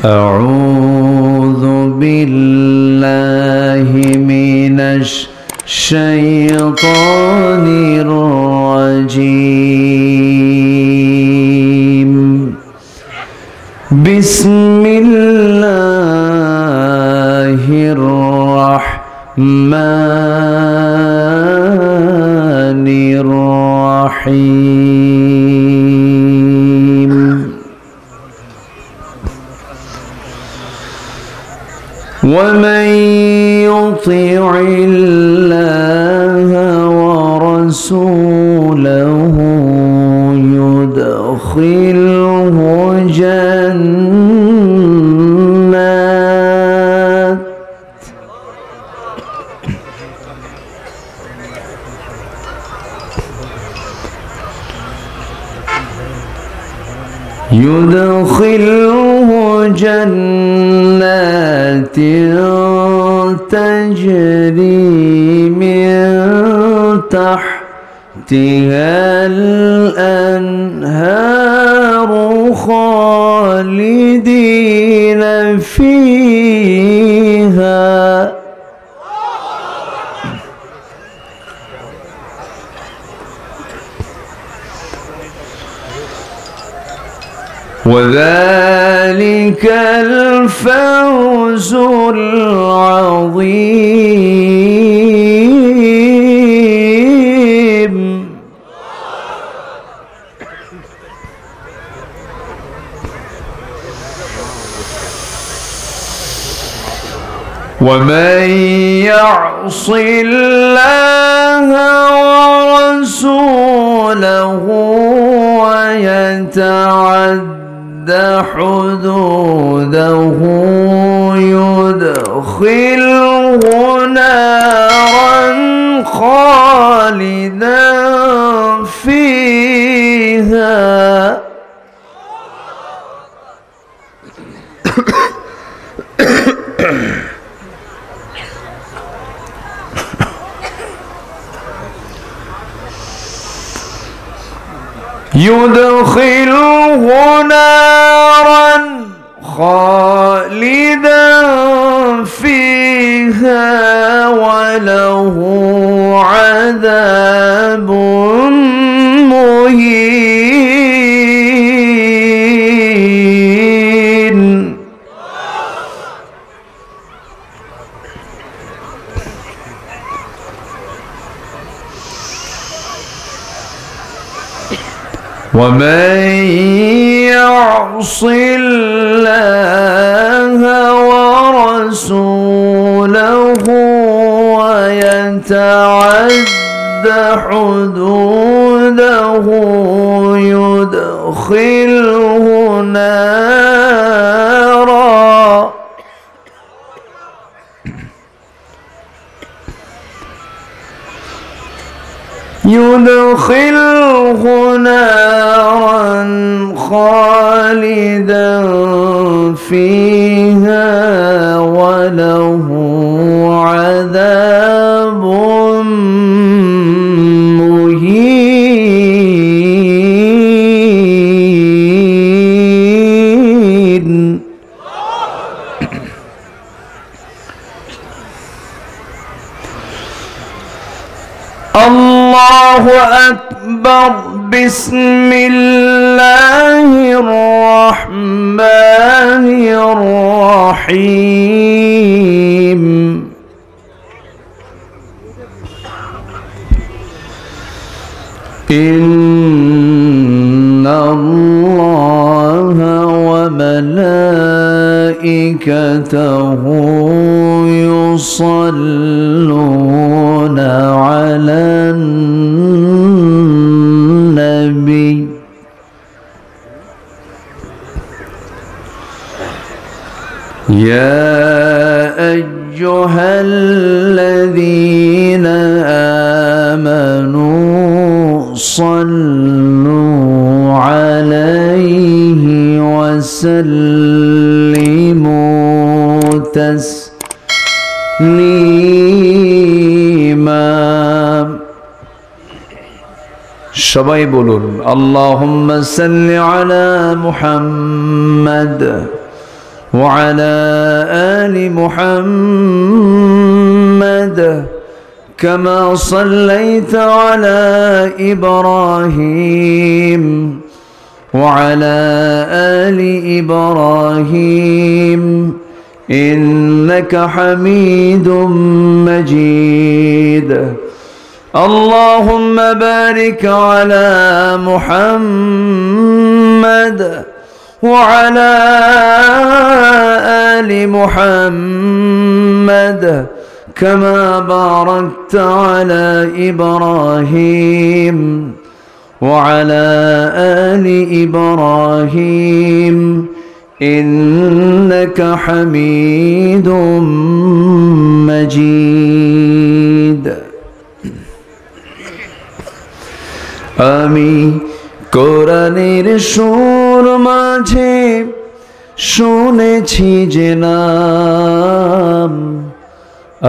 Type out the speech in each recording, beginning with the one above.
أعوذ بالله من الشيطان الرجيم. بسم الله الرحمن الرحيم. ومن يطع الله ورسوله يدخله جنات تجري من تحتها الأنهار خالدين فيها وذلك الفوز العظيم. ومن يعص الله ورسوله ويتعد حدوده يدخله نارا خالدا فيها يدخله نارا خالدا فيها وله عذاب مهين. ومن يعص الله ورسوله ويتعد حدوده يدخله نارا خالدا فيها وله عذاب مهين. الله أكبر. بسم الله الرحمن الرحيم. إن الله وملائكته يصلون على النبي يا أيها الذين آمنوا صلوا عليه وسلموا تسليما. সবাই বলুন আল্লাহুম্মা সাল্লি আলা মুহাম্মাদ وعلى آل محمد كما صليت على إبراهيم وعلى آل إبراهيم إنك حميد مجيد اللهم بارك على محمد وعلى آل محمد كما باركت على إبراهيم وعلى آل إبراهيم إنك حميد مجيد আমি কোরআনের সুর মাঝে শুনেছি যে নাম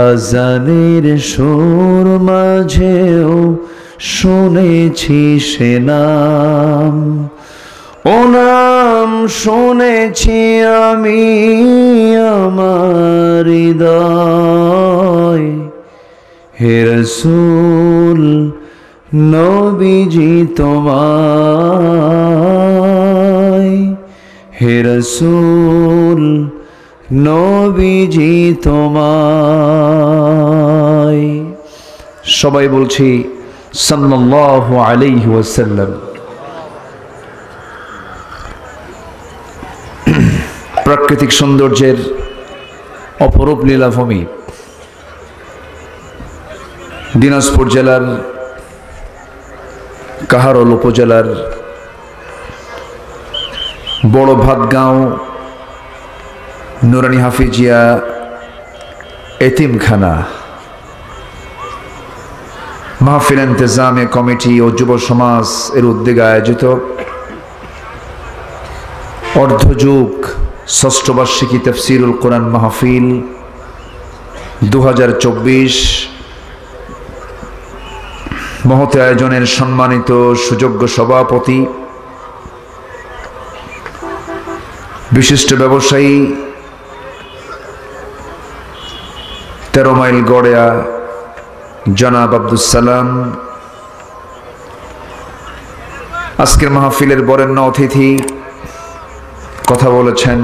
আজানের সুর মাঝেও শুনেছি সে নাম ও নাম শুনেছি আমি আমার হৃদয় হে রাসূল নবীজি তোমায় হে রাসূল নবীজি তোমায় সবাই বলছি সাল্লাল্লাহু আলাইহি ওয়াসাল্লাম। প্রাকৃতিক সৌন্দর্যের অপরূপ লীলাভূমি দিনাজপুর জেলার কাহারোল উপজেলার বড় ভাতগাঁও নুরানি হাফিজিয়া এতিমখানা মাহফিল ইন্তেজামে কমিটি ও যুব সমাজ এর উদ্যোগে আয়োজিত অর্ধযুগ ষষ্ঠ বার্ষিকী তাফসীরুল কোরআন মাহফিল 2024 মহৎ আয়োজনের সম্মানিত সুযোগ্য সভাপতি বিশিষ্ট ব্যবসায়ী 13 মাইল গড়িয়া জনাব আব্দুল সালাম, আজকের মাহফিলের বরেণ্য অতিথি কথা বলেছেন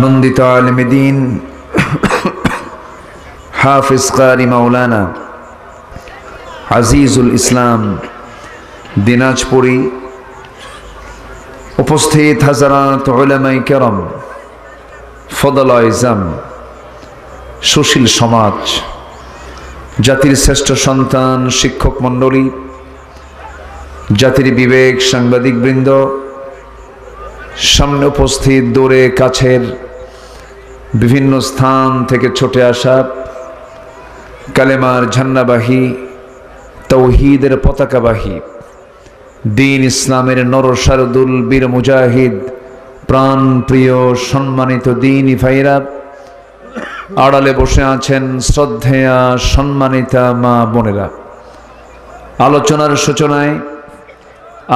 নন্দিত আলেম দ্বীন হাফিজ কারি মাওলানা আজিজুল ইসলাম দিনাজপুরি, উপস্থিত হাজারাত উলামায়ে কেরাম, ফদলায়ে ইজাম, সুশীল সমাজ, জাতির শ্রেষ্ঠ সন্তান শিক্ষক মণ্ডলী, জাতির বিবেক সাংবাদিক বৃন্দ, সামনে উপস্থিত দূরে কাছের বিভিন্ন স্থান থেকে ছুটে আসা কালেমার ঝান্ডাবাহী তৌহিদের পতাকাবাহী দ্বীন ইসলামের নরসারদুল বীর মুজাহিদ প্রাণ প্রিয় সম্মানিত দ্বীনি ভাইরা, আড়ালে বসে আছেন শ্রদ্ধেয়া সম্মানিতা মা বোনেরা, আলোচনার সূচনায়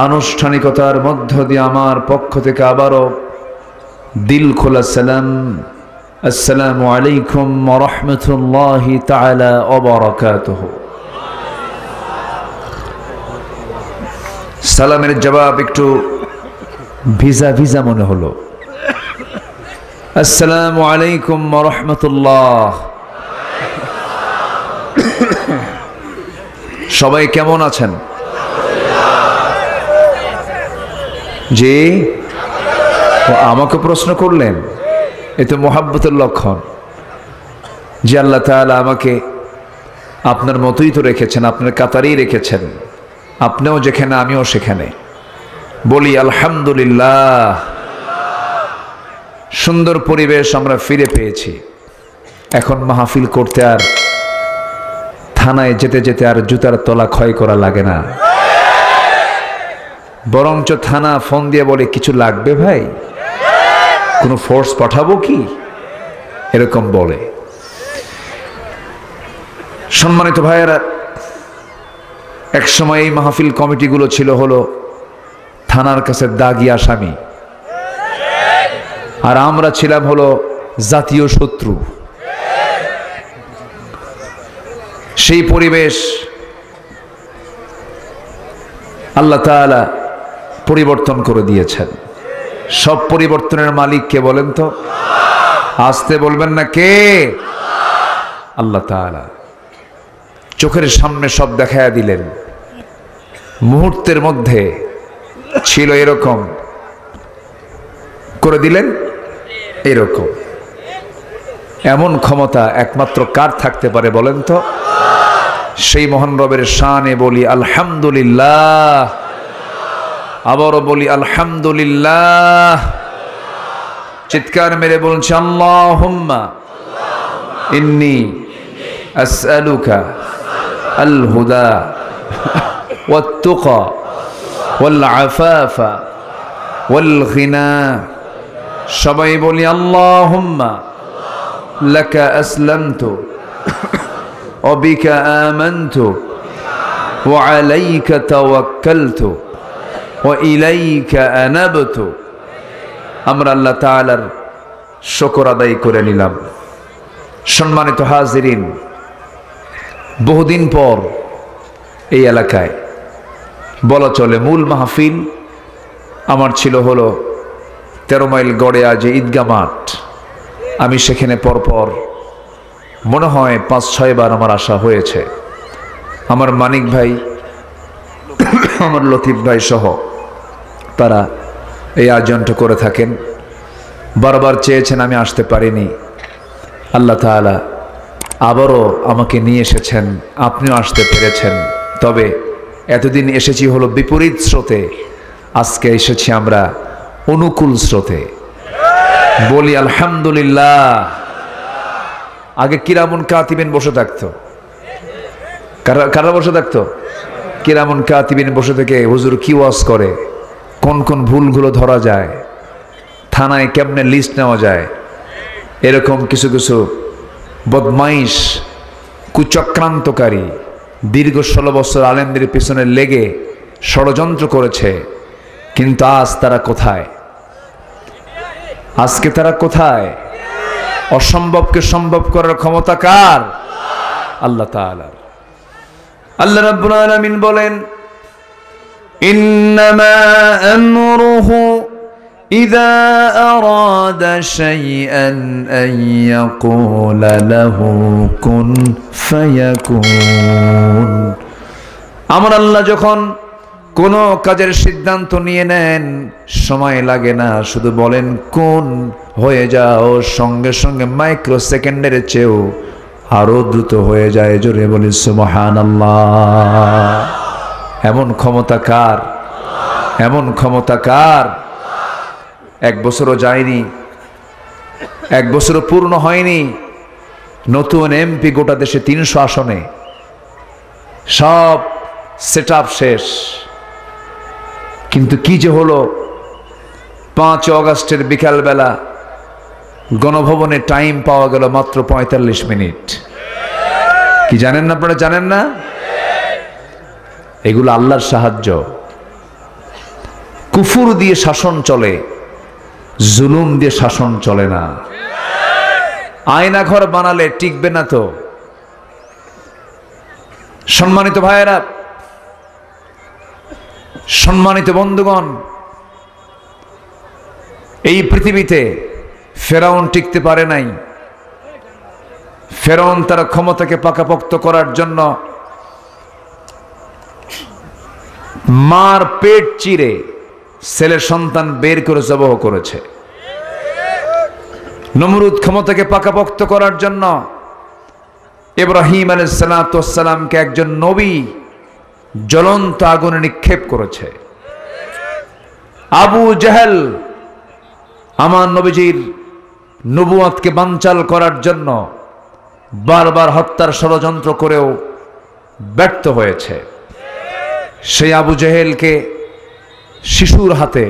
আনুষ্ঠানিকতার মধ্য দিয়ে আমার পক্ষ থেকে আবারও দিল খোলা সালাম, আসসালামু আলাইকুম ওয়া রাহমাতুল্লাহি তাআলা ওয়া বারাকাতুহু। সালামের জবাব একটু ভিজা ভিজা মনে হলো। আসসালামু আলাইকুম ওয়া রাহমাতুল্লাহ। সবাই কেমন আছেন? জি, আমাকে প্রশ্ন করলেন, এ তো মোহাব্বতের লক্ষণ যে আল্লাহ তাআলা আমাকে আপনার মতোই তো রেখেছেন, আপনার কাতারেই রেখেছেন, আপনিও যেখানে আমিও সেখানে। বলি আলহামদুলিল্লাহ। সুন্দর পরিবেশ আমরা ফিরে পেয়েছি। এখন মাহফিল করতে আর থানায় যেতে যেতে আর জুতার তলা ক্ষয় করা লাগে না, বরঞ্চ থানা ফোন দিয়ে বলে কিছু লাগবে ভাই, কোনো ফোর্স পাঠাবো কি, এরকম বলে। সম্মানিত ভাইয়েরা, এক সময় এই মাহফিল কমিটিগুলো ছিল হলো থানার কাছে দাগি আসামি, আর আমরা ছিলাম হলো জাতীয় শত্রু। সেই পরিবেশ আল্লাহ তাআলা পরিবর্তন করে দিয়েছেন। সব পরিবর্তনের মালিক কে বলেন তো? আসতে বলবেন না, কে? আল্লাহ তাআলা। চোখের সামনে সব দেখায়া দিলেন, মুহূর্তের মধ্যে ছিল এরকম, করে দিলেন এরকম। এমন ক্ষমতা একমাত্র কার থাকতে পারে বলেন তো? সেই মহান রবের শানে বলি আলহামদুলিল্লাহ। আবারও বলি আলহামদুলিল্লাহ। চিৎকার মেরে বলছি আল্লাহুম্মা ইন্নী আসআলুকা আল হুদা ওয়াত তুকা ওয়াল আফাফা ওয়াল গিনা। সবাই বলি আল্লাহুম্মা লাকা আসলামতু ওয়া বিকা আমানতু ওয়া আলাইকা তাওয়াক্কালতু ওয়া ইলাইকা আনাবতু। আমরা আল্লাহ তাআলার শুকর আদায় করে নিলাম। সম্মানিত হাজিরিন, বহুদিন পর এই এলাকায় বলা চলে মূল মাহফিল আমার ছিল হলো 13 মাইল গড়ে আজ ঈদগাহ মাঠ। আমি সেখানে পরপর মনে হয় 5-6 বার আমার আসা হয়েছে। আমার মানিক ভাই, আমার লতিফ ভাই সহ তারা এই আয়োজনটা করে থাকেন। বারবার চেয়েছেন, আমি আসতে পারিনি। আল্লাহ তাআলা আবারও আমাকে নিয়ে এসেছেন, আপনিও আসতে পেরেছেন। তবে এতদিন এসেছি হলো বিপরীত স্রোতে, আজকে এসেছি আমরা অনুকূল স্রোতে। বলি আলহামদুলিল্লাহ। আগে কিরামুন কাতিবিন বসে থাকতো। কারা বসে থাকতো? কিরামুন কাতিবিন বসে থেকে হুজুর কি ওয়াজ করে, কোন কোন ভুলগুলো ধরা যায়, থানায় কেমনে লিস্ট নেওয়া যায়, এরকম কিছু কিছু বদমাইশ কুচক্রান্তকারী দীর্ঘ 16 বছর আলেমদের পিছনে লেগে ষড়যন্ত্র করেছে। কিন্তু আজ তারা কোথায়? আজকে তারা কোথায়? অসম্ভবকে সম্ভব করার ক্ষমতা কার? আল্লাহ তাআলার। আল্লাহ রাব্বুল আলামিন বলেন, ইন্নামা আমরুহু ইযা আরাদা শাইআন আন ইয়াকুলা লাহু কুন ফায়াকুন। আমার আল্লাহ যখন কোন কাজের সিদ্ধান্ত নিয়ে নেন, সময় লাগে না, শুধু বলেন কোন, হয়ে যাও, সঙ্গে সঙ্গে মাইক্রো সেকেন্ডের চেয়েও আরো দ্রুত হয়ে যায়। জোরে বলি সুবহানাল্লাহ। এমন ক্ষমতা কার? এমন ক্ষমতা কার? 1 বছরও যায়নি, 1 বছরও পূর্ণ হয়নি, নতুন এমপি গোটা দেশে 300 আসনে, সব সেটআপ শেষ। কিন্তু কি যে হলো, 5 আগস্টের বিকালবেলা গণভবনে টাইম পাওয়া গেল মাত্র 45 মিনিট। কি জানেন না আপনারা? জানেন না? এগুলো আল্লাহর সাহায্য। কুফর দিয়ে শাসন চলে, জুলুম দিয়ে শাসন চলে না। আয়না ঘর বানালে টিকবে না তো। সম্মানিত ভাইয়েরা, সম্মানিত বন্ধুগণ, এই পৃথিবীতে ফেরাউন টিকতে পারে নাই। ফেরাউন তার ক্ষমতাকে পাকাপোক্ত করার জন্য মার পেট চিরে ছেলের সন্তান বের করে জবাহ করেছে। নমরুদ ক্ষমতাকে পাকাপোক্ত করার জন্য ইব্রাহিম আলাইহিস সালামকে একজন নবী জ্বলন্ত আগুনে নিক্ষেপ করেছে। আবু জাহেল আমার নবীজির নবুয়তকে বানচাল করার জন্য বারবার হত্যার ষড়যন্ত্র করেও ব্যর্থ হয়েছে। সেই আবু জাহেলকে শিশুর হাতে,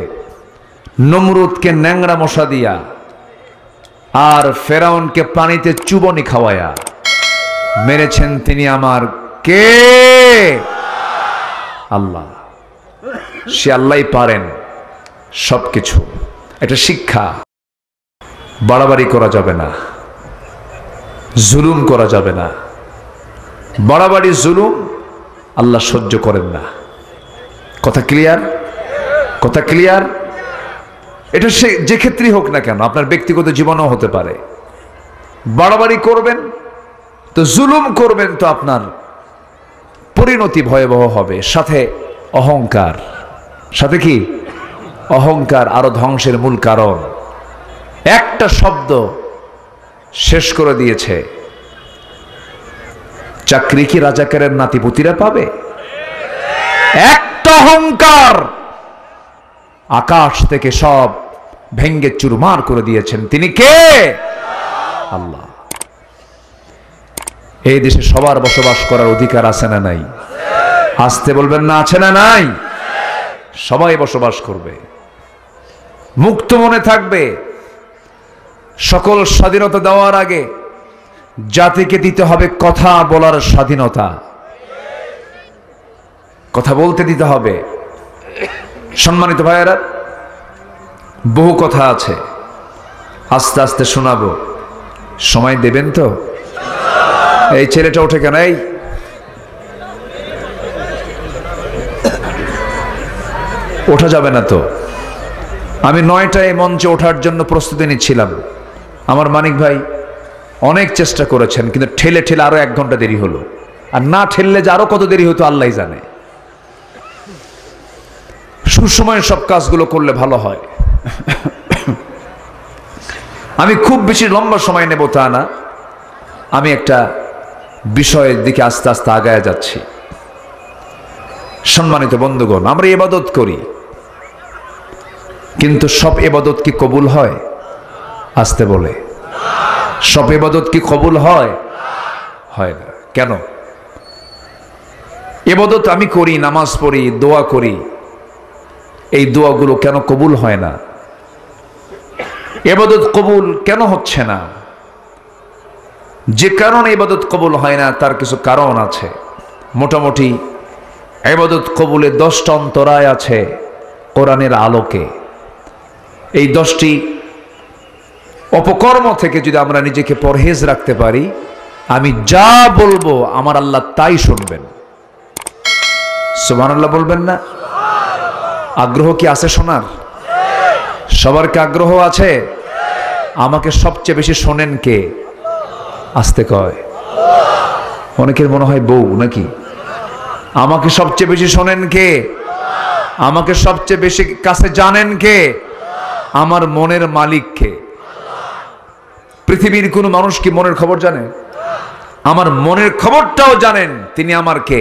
নমরুদকে ন্যাংরা মশা দিয়া, আর ফেরাউনকে পানিতে চুবনি খাওয়ায়া মেরেছেন তিনি আমার কে? আল্লাহ। সে আল্লাহই পারেন সবকিছু। এটা শিক্ষা। বাড়াবাড়ি করা যাবে না, জুলুম করা যাবে না। বাড়াবাড়ি জুলুম আল্লাহ সহ্য করেন না। কথা ক্লিয়ার? কথা ক্লিয়ার? এটা সে যে ক্ষেত্রেই হোক না কেন, আপনার ব্যক্তিগত জীবনেও হতে পারে। বাড়াবাড়ি করবেন তো, জুলুম করবেন তো আপনার পরিণতি ভয়াবহ হবে। সাথে অহংকার, সাথে কি অহংকার আরো ধ্বংসের মূল কারণ। একটা শব্দ শেষ করে দিয়েছে। চাকরি কি রাজাকারের নাতিপুতিরা পাবে? একটা অহংকার আকাশ থেকে সব ভেঙ্গে চুরমার করে দিয়েছেন। তিনি কে? আল্লাহ। এই দেশে সবার বসবাস করার অধিকার আছে না নাই? আসতে বলবেন না, আছে না নাই? সবাই বসবাস করবে, মুক্ত মনে থাকবে। সকল স্বাধীনতা দেওয়ার আগে জাতিকে দিতে হবে কথা বলার স্বাধীনতা, কথা বলতে দিতে হবে। সম্মানিত ভাইয়েরা, বহু কথা আছে, আস্তে আস্তে শোনাবো। সময় দেবেন তো? এই ছেলেটা ওঠে কেন? এই ওঠা যাবে না তো? আমি 9টায় মঞ্চে ওঠার জন্য প্রস্তুতি নিচ্ছিলাম। আমার মানিক ভাই অনেক চেষ্টা করেছেন, কিন্তু ঠেলে ঠেলে আরো 1 ঘন্টা দেরি হলো। আর না ঠেললে যে আরো কত দেরি হতো আল্লাহই জানে। সুসময়ে সব কাজগুলো করলে ভালো হয়। আমি খুব বেশি লম্বা সময় নেব তা না, আমি একটা বিষয়ের দিকে আস্তে আস্তে আগায় যাচ্ছি। সম্মানিত বন্ধুগণ, আমরা ইবাদত করি, কিন্তু সব ইবাদত কি কবুল হয়? আসতে বলে, সব ইবাদত কি কবুল হয়? হয় না। কেন? ইবাদত আমি করি, নামাজ পড়ি, দোয়া করি, এই দোয়াগুলো কেন কবুল হয় না? ইবাদত কবুল কেন হচ্ছে না? যে কারণে ইবাদত কবুল হয় না তার কিছু কারণ আছে। মোটামুটি ইবাদত কবুলে 10টা অন্তরায় আছে কোরআনের আলোকে। এই 10টি অপকর্ম থেকে যদি আমরা নিজেকে পরহেজ রাখতে পারি, আমি যা বলবো আমার আল্লাহ তাই শুনবেন। সুবহানাল্লাহ বলবেন না? আগ্রহ কি আছে শোনার? সবার কি আগ্রহ আছে? আমাকে সবচেয়ে বেশি শোনেন কে? আসতে কয়। অনেকের মনে হয় বউ নাকি? আমাকে সবচেয়ে বেশি শোনেন কে? আমাকে সবচেয়ে বেশি কাছে জানেন কে? আমার মনের মালিক কে? পৃথিবীর কোন মানুষ কি মনের খবর জানে? আমার মনের খবরটাও জানেন তিনি আমার কে?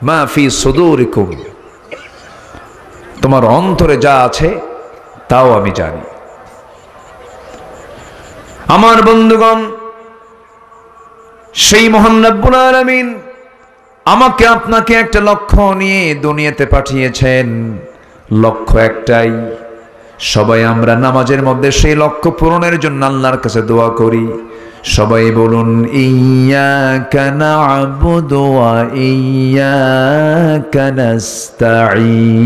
মা ফি সুদুরিকুম, তোমার অন্তরে যা আছে তাও আমি জানি। আমার বন্ধুগণ, সেই মহান রব্বুল আলামিন আমাকে আপনাকে একটা লক্ষ্য নিয়ে দুনিয়াতে পাঠিয়েছেন। লক্ষ্য একটাই, সবাই আমরা নামাজের মধ্যে সেই লক্ষ্য পূরণের জন্য আল্লাহর কাছে দোয়া করি। সবাই বলুন, ইয়্যাকা না'বুদু ওয়া ইয়্যাকা নাস্তাঈন।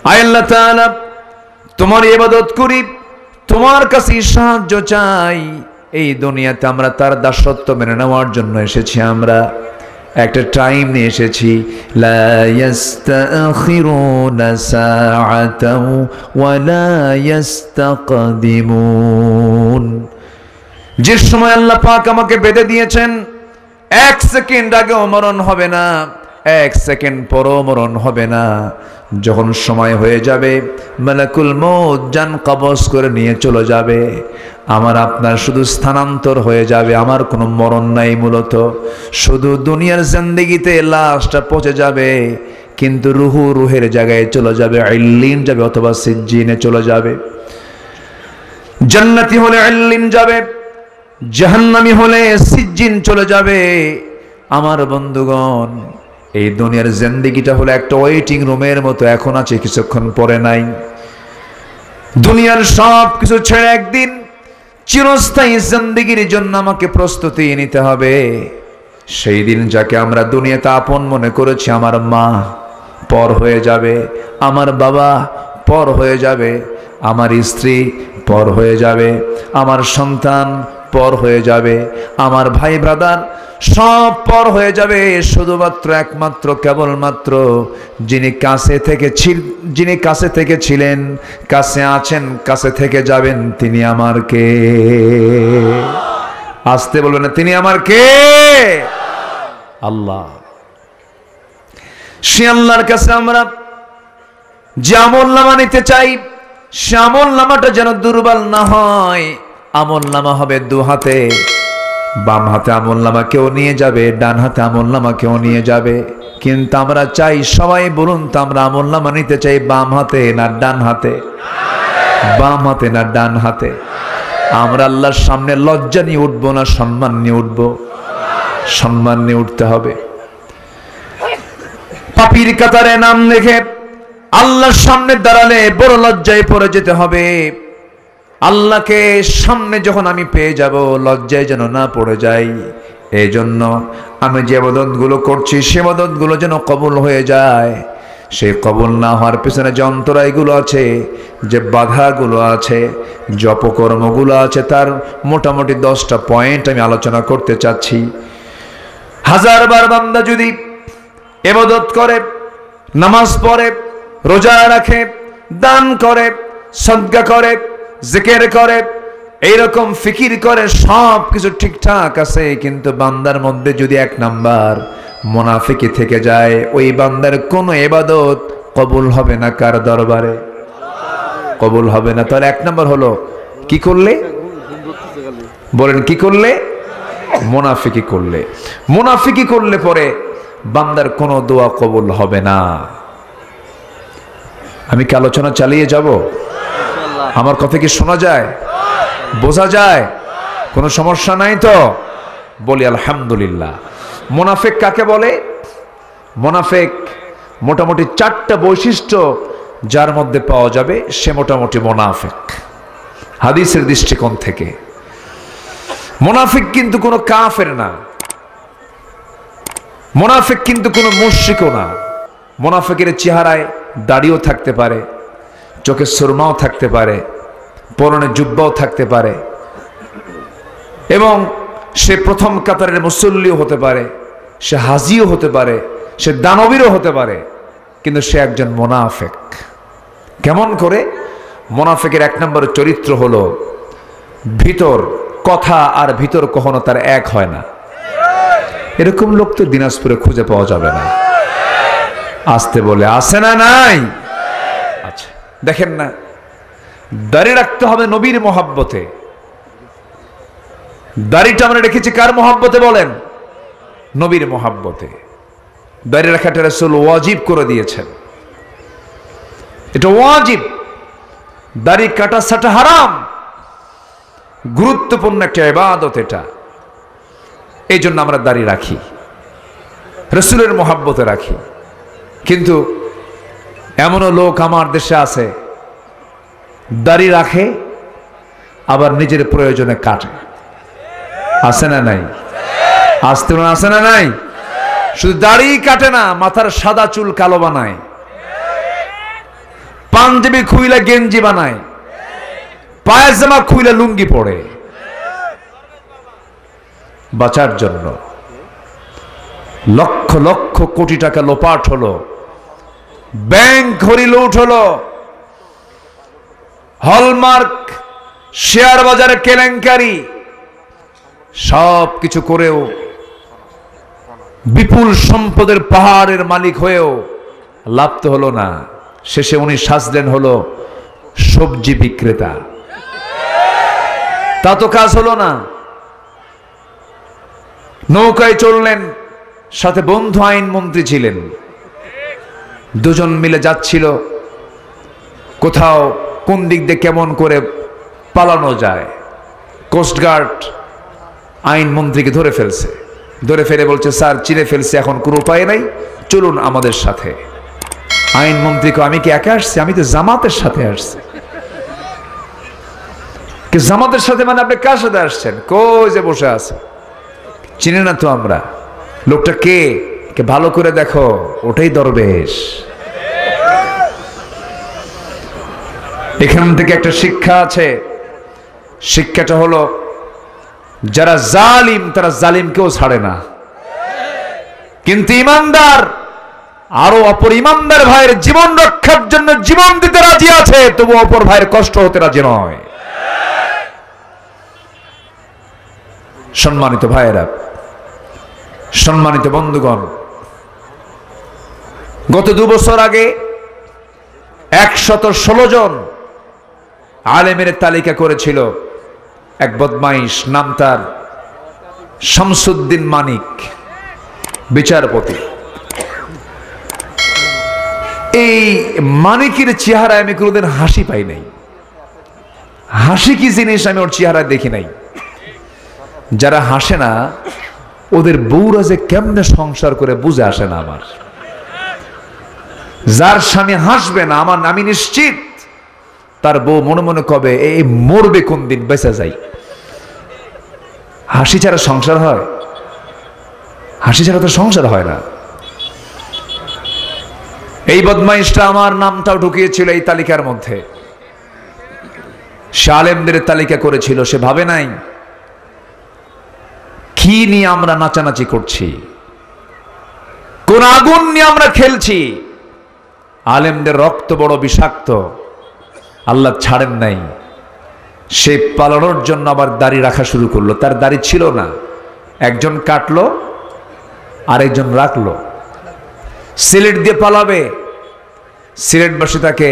আয় আল্লাহ তাআলা, তোমার ইবাদত করি, তোমার কাছে সাহায্য চাই। এই দুনিয়াতে আমরা তার দাসত্ব মেনে নেওয়ার জন্য এসেছি। আমরা একটা টাইম নিয়ে এসেছি। লা ইস্তাখিরুনা সাআতাও ওয়া লা ইস্তাকদিমুন। যে সময় আল্লাহ পাক আমাকে বেঁধে দিয়েছেন, 1 সেকেন্ড আগেও মরণ হবে না, 1 সেকেন্ড পরও মরণ হবে না। যখন সময় হয়ে যাবে মালাকুল মউত জান কবজ করে নিয়ে চলে যাবে। আমার আপনার শুধু স্থানান্তর হয়ে যাবে, আমার কোনো মরণ নাই। মূলত শুধু দুনিয়ার জিন্দেগিতে লাশটা পচে যাবে, কিন্তু রুহু রুহের জায়গায় চলে যাবে, ইল্লিন যাবে অথবা সিজ্জিনে চলে যাবে। জান্নাতি হলে ইল্লিন যাবে, জাহান্নামী হলে সিজ্জিন চলে যাবে। আমার বন্ধুগণ, এই দুনিয়ার জিন্দেগিটা হলো একটা ওয়েটিং রুমের মতো, এখন আছে, কিছুক্ষণ পরে নাই। দুনিয়ার সব কিছু ছেড়ে একদিন চিরস্থায়ী জিন্দেগির জন্য আমাকে প্রস্তুতি নিতে হবে। সেই দিন যাকে আমরা দুনিয়াতে আপন মনে করেছি, আমার মা পর হয়ে যাবে, আমার বাবা পর হয়ে যাবে, আমার স্ত্রী পর হয়ে যাবে, আমার সন্তান পর হয়ে যাবে, আমার ভাই ব্রাদার সব পর হয়ে যাবে। শুধুমাত্র একমাত্র কেবলমাত্র যিনি কাছে থেকে ছিলেন, কাছে আছেন, কাছে থেকে যাবেন, তিনি আমার কে? আসতে বলবেন না, তিনি আমার কে? আল্লাহ। সে আল্লাহর কাছে আমরা যে আমলনামা নিতে চাই, সে আমলনামাটা যেন দুর্বল না হয়। আমলনামা হবে দু হাতে, বাম হাতে আমলনামা কেউ নিয়ে যাবে, ডান হাতে আমলনামা কেউ নিয়ে যাবে। কিন্তু আমরা চাই, সবাই বলুন তো, আমরা আমলনামা নিতে চাই বাম হাতে না ডান হাতে? বাম হাতে না ডান হাতে? আমরা আল্লাহর সামনে লজ্জা নিয়ে উঠবো না সম্মান নিয়ে উঠবো? সম্মান নিয়ে উঠতে হবে। পাপীর কাতারে নাম লিখে আল্লাহর সামনে দাঁড়ালে বড় লজ্জায় পড়ে যেতে হবে। আল্লাহকে সামনে যখন আমি পেয়ে যাব, লজ্জায় যেন না পড়ে যাই। এই জন্য আমি যে ইবাদতগুলো করছি, সে ইবাদতগুলো যেন কবুল হয়ে যায়। সেই কবুল না হওয়ার পেছনে যে অন্তরায়গুলো আছে, যে বাধাগুলো আছে, যে অপকর্মগুলো আছে, তার মোটামুটি 10টা পয়েন্ট আমি আলোচনা করতে চাচ্ছি। হাজারবার বান্দা যদি ইবাদত করে, নামাজ পড়ে, রোজা রাখে, দান করে, সাদকা করে, জিকির করে, এইরকম ফিকির করে, সব কিছু ঠিকঠাক আছে, কিন্তু বান্দার মধ্যে যদি 1 নাম্বার মুনাফিকি থেকে যায়, ওই বান্দার কোনো ইবাদত কবুল হবে না। কার দরবারে? কবুল হবে না। তাহলে 1 নাম্বার হলো কি করলে? বলেন কি করলে? মুনাফিকি করলে। মুনাফিকি করলে পরে বান্দার কোনো দোয়া কবুল হবে না। আমি কি আলোচনা চালিয়ে যাব? আমার কথা কি শোনা যায়, বোঝা যায়? কোনো সমস্যা নাই তো? বলি আলহামদুলিল্লাহ। মুনাফিক কাকে বলে? মুনাফিক মোটামুটি 4টা বৈশিষ্ট্য যার মধ্যে পাওয়া যাবে, সে মোটামুটি মুনাফিক হাদিসের দৃষ্টিকোণ থেকে। মুনাফিক কিন্তু কোনো কাফের না, মুনাফিক কিন্তু কোনো মুশরিকও না। মুনাফিকের চেহারায় দাড়িও থাকতে পারে, চোখে সুরমাও থাকতে পারে, পরনে জুব্বাও থাকতে পারে, এবং সে প্রথম কাতারের মুসল্লিও হতে পারে, সে হাজিও হতে পারে, সে দানবীরও হতে পারে, কিন্তু সে একজন মুনাফিক। কেমন করে? মুনাফিকের 1 নম্বর চরিত্র হলো ভিতর কথা আর ভিতর কখনো তার এক হয় না। এরকম লোক তো দিনাজপুরে খুঁজে পাওয়া যাবে না। আসতে বলে আছে না নাই? আচ্ছা, দেখেন না, দাড়ি রাখতে হবে নবীর মহব্বতে। দাড়িটা আমরা রেখেছি কার মহব্বতে বলেন? নবীর মহব্বতে। দাড়ি রাখাটা রাসূল ওয়াজিব করে দিয়েছেন, এটা ওয়াজিব। দাড়ি কাটা ছাটা হারাম, গুরুত্বপূর্ণ একটা ইবাদত এটা। এই জন্য আমরা দাড়ি রাখি, রাসূলের মহব্বতে রাখি। কিন্তু এমনও লোক আমার দেশে আছে, দাড়ি রাখে আবার নিজের প্রয়োজনে কাটে। আছে না নাই? আসতে আছে না নাই? শুধু দাড়ি কাটে না, মাথার সাদা চুল কালো বানায়, পাঞ্জাবি খুইলা গেঞ্জি বানায়, পায়জামা খুইলা লুঙ্গি পড়ে বাঁচার জন্য। লক্ষ লক্ষ কোটি টাকা লোপাট হলো, ব্যাংক ঘড়ি লুট হলো, হলমার্ক শেয়ার বাজারে কেলেঙ্কারি, সব কিছু করেও বিপুল সম্পদের পাহাড়ের মালিক হয়েও লাভ তো হলো না। শেষে উনি সাজলেন হলো সবজি বিক্রেতা, তা তো কাজ হলো না। নৌকায় চললেন, সাথে বন্ধু আইনমন্ত্রী ছিলেন, দুজন মিলে যাচ্ছিল কোথাও, কোন দিক দিয়ে কেমন করে পালানো যায়। কোস্টগার্ড আইনমন্ত্রীকে ধরে ফেলছে, ধরে ফেলে বলছে, স্যার চিনে ফেলছে, এখন কোনো উপায় নাই, চলুন আমাদের সাথে। আইনমন্ত্রীকে, আমি কি একা আসছি? আমি তো জামাতের সাথে আসছি। জামাতের সাথে মানে আপনি কার সাথে আসছেন? কই যে বসে আছে, চিনে না তো আমরা। লোকটা কে ভালো করে দেখো, ওটাই দরবেশ। এখান থেকে একটা শিক্ষা আছে, শিক্ষাটা হলো যারা জালিম তারা জালিমকেও ছাড়ে না, কিন্তু ইমানদার আরো অপর ইমানদার ভাইয়ের জীবন রক্ষার জন্য জীবন দিতে রাজি আছে, তবু অপর ভাইয়ের কষ্ট হতে রাজি নয়। সম্মানিত ভাইয়েরা, সম্মানিত বন্ধুগণ, গত 2 বছর আগে 116 জন আলেমের তালিকা করেছিল এক বদমাইশ, নাম তার শামসুদ্দিন মানিক, বিচারপতি। এই মানিকের চেহারায় আমি কোনোদিন হাসি পাই নাই, হাসি কি জিনিস আমি ওর চেহারায় দেখি নাই। যারা হাসে না ওদের বউরা যে কেমনে সংসার করে বুঝে আসে না আমার। যার স্বামী হাসবে না আমি নিশ্চিত তার বউ মনে মনে কবে এই মরবে কোন দিন, বেঁচে যাই। হাসি ছাড়া সংসার হয়? হাসি ছাড়া তো সংসার হয় না। এই বদমাইশটা আমার নামটাও ঢুকিয়েছিল এই তালিকার মধ্যে, সে আলেমদের তালিকা করেছিল। সে ভাবে নাই কি নিয়ে আমরা নাচানাচি করছি, কোন আগুন নিয়ে আমরা খেলছি। আলেমদের রক্ত বড় বিষাক্ত, আল্লাহ ছাড়েন নাই। সে পালানোর জন্য আবার দাড়ি রাখা শুরু করলো। তার দাড়ি ছিল না, একজন কাটলো আরেকজন রাখলো। সিলেট দিয়ে পালাবে, সিলেটবাসী তাকে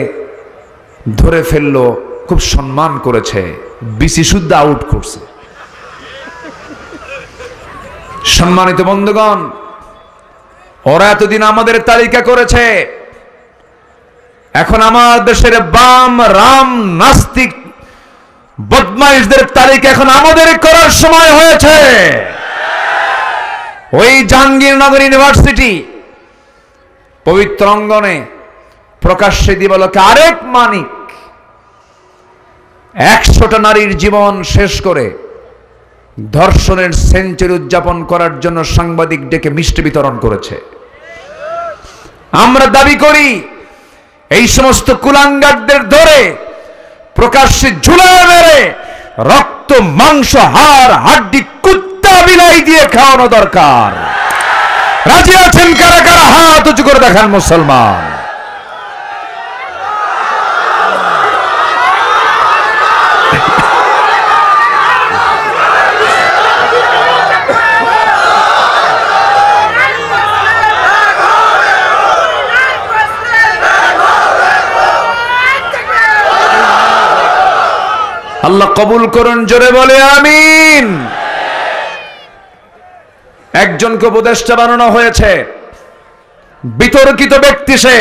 ধরে ফেললো, খুব সম্মান করেছে, বিসি শুদ্ধ আউট করছে। সম্মানিত বন্ধুগণ, ওরা এতদিন আমাদের তালিকা করেছে, এখন আমার দেশের বাম রাম নাস্তিক বদমাইশদের তালিকা এখন আমাদের করার সময় হয়েছে। ওই জাহাঙ্গীরনগর ইউনিভার্সিটি পবিত্র অঙ্গনে প্রকাশ্যে দিবালোকে আরেক মানিক 100টা নারীর জীবন শেষ করে ধর্ষণের সেঞ্চুরি উদযাপন করার জন্য সাংবাদিক ডেকে মিষ্টি বিতরণ করেছে। আমরা দাবি করি এই সমস্ত কুলাঙ্গারদের ধরে প্রকাশ্যে ঝুলায় মেরে রক্ত মাংস হাড় হাড্ডি কুত্তা বিলাই দিয়ে খাওয়ানো দরকার। রাজি আছেন কারা কারা? হাত উঁচু করে দেখান মুসলমান। আল্লাহ কবুল করুন, জোরে বলে আমিন। একজনকে উপদেষ্টা বানানো হয়েছে, বিতর্কিত ব্যক্তি সে।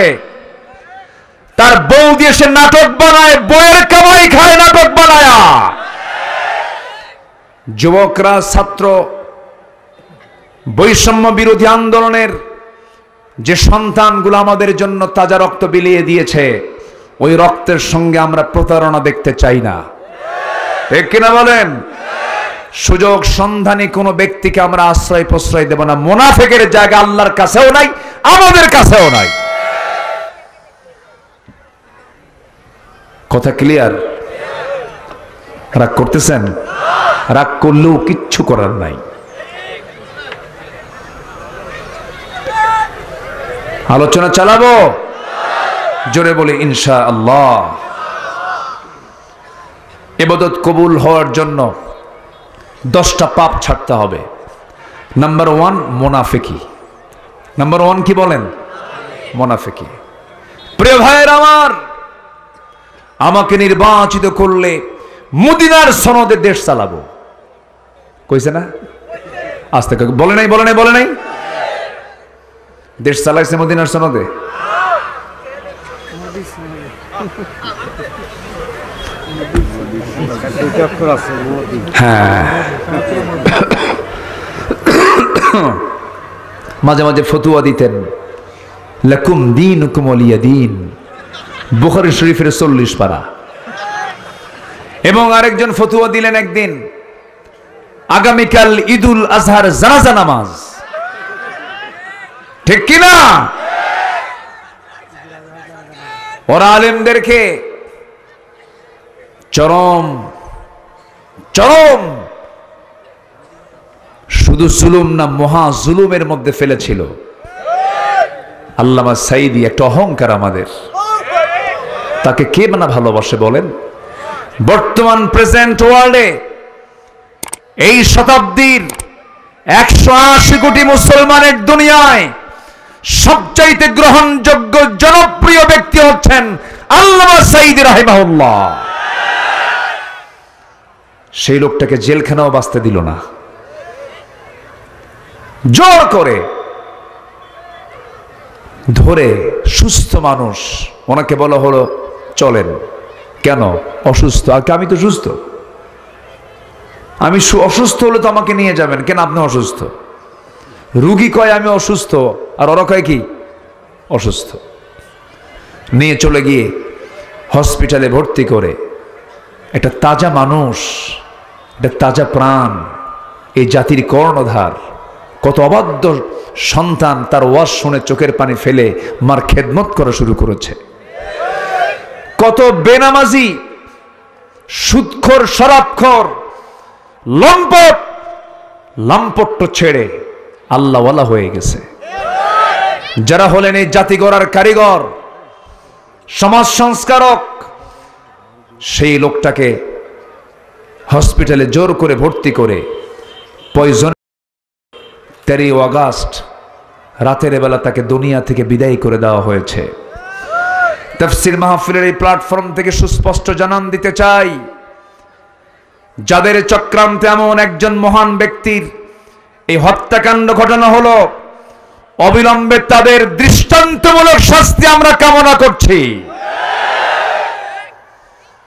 তার বউ দিয়ে সে নাটক বানায়, বউয়ের কামাই খায় নাটক বানায়া। যুবকরা ছাত্র বৈষম্য বিরোধী আন্দোলনের যে সন্তানগুলো আমাদের জন্য তাজা রক্ত বিলিয়ে দিয়েছে, ওই রক্তের সঙ্গে আমরা প্রতারণা দেখতে চাই না, ঠিক কিনা বলেন? সুযোগ সন্ধানী কোন ব্যক্তিকে আমরা আশ্রয় প্রশ্রয় দেব না। মুনাফিকের জায়গা আল্লাহর কাছেও নাই, আমাদের কাছেও নাই। কথা ক্লিয়ার? রাগ করতেছেন? রাগ করলেও কিচ্ছু করার নাই। আলোচনা চালাবো, জোরে বলি ইনশাআল্লাহ। ইবাদত কবুল হওয়ার জন্য 10টা পাপ ছাড়তে হবে। নাম্বার 1 মুনাফিকি। নাম্বার 1 কি বলেন? মুনাফিকি। প্রিয় ভাইয়ের আমার, আমাকে নির্বাচিত করলে মদিনার সনদে দেশ চালাবো, কইছে না? আস্তে বলে নাই, বলে নাই, বলে নাই। দেশ চালাইছে মদিনার সনদে। হ্যাঁ, মাঝে মাঝে ফতুয়া দিতেন, লাকুম দীনুকুম ওয়ালিয়া দীন, বুখারী শরীফের 40 পারা। এবং আরেকজন ফতুয়া দিলেন একদিন, আগামীকাল ঈদুল আজহার জানাজা নামাজ, ঠিক কিনা? ওরা আলেমদেরকে চরম চরম শুধু জুলুম না, মহা জুলুমের মধ্যে ফেলেছিল। আল্লামা সাঈদী একটা অহংকার আমাদের, তাকে কে না ভালোবাসে বলেন? বর্তমান প্রেজেন্ট ওয়ার্ল্ডে এই শতাব্দীর 180 কোটি মুসলমানের দুনিয়ায় সবচাইতে গ্রহণযোগ্য জনপ্রিয় ব্যক্তি হচ্ছেন আল্লামা সাঈদী রাহিমাহুল্লাহ। সেই লোকটাকে জেলখানাও বাঁচতে দিল না, জোর করে ধরে। সুস্থ মানুষ, ওনাকে বলা হলো চলেন। কেন? অসুস্থ। আমি তো সুস্থ, আমি অসুস্থ হলে তো আমাকে নিয়ে যাবেন কেন? আপনি অসুস্থ। রুগী কয় আমি অসুস্থ, আর ওরা কয় কি অসুস্থ। নিয়ে চলে গিয়ে হসপিটালে ভর্তি করে। একটা তাজা মানুষ, একটা তাজা প্রাণ, এই জাতির কর্ণধার, কত অবাধ্য সন্তান তার ওয়াজ শুনে চোখের পানি ফেলে মার খেদমত করা শুরু করেছে। কত বেনামাজি, সুদখোর, শরাবখোর, লম্পট, লম্পট্য ছেড়ে আল্লাহওয়ালা হয়ে গেছে। যারা হলেন এই জাতি গড়ার কারিগর, সমাজ সংস্কারক, সেই লোকটাকে হসপিটালে জোর করে ভর্তি করে পয়জন 13 আগস্ট রাতের বেলা তাকে দুনিয়া থেকে বিদায় করে দেওয়া হয়েছে। তাফসীর মাহফিলের এই প্ল্যাটফর্ম থেকে সুস্পষ্ট জানান দিতে চাই, যাদের চক্রান্তে এমন একজন মহান ব্যক্তির এই হত্যাকাণ্ড ঘটানো হলো, অবিলম্বে তাদের দৃষ্টান্তমূলক শাস্তি আমরা কামনা করছি।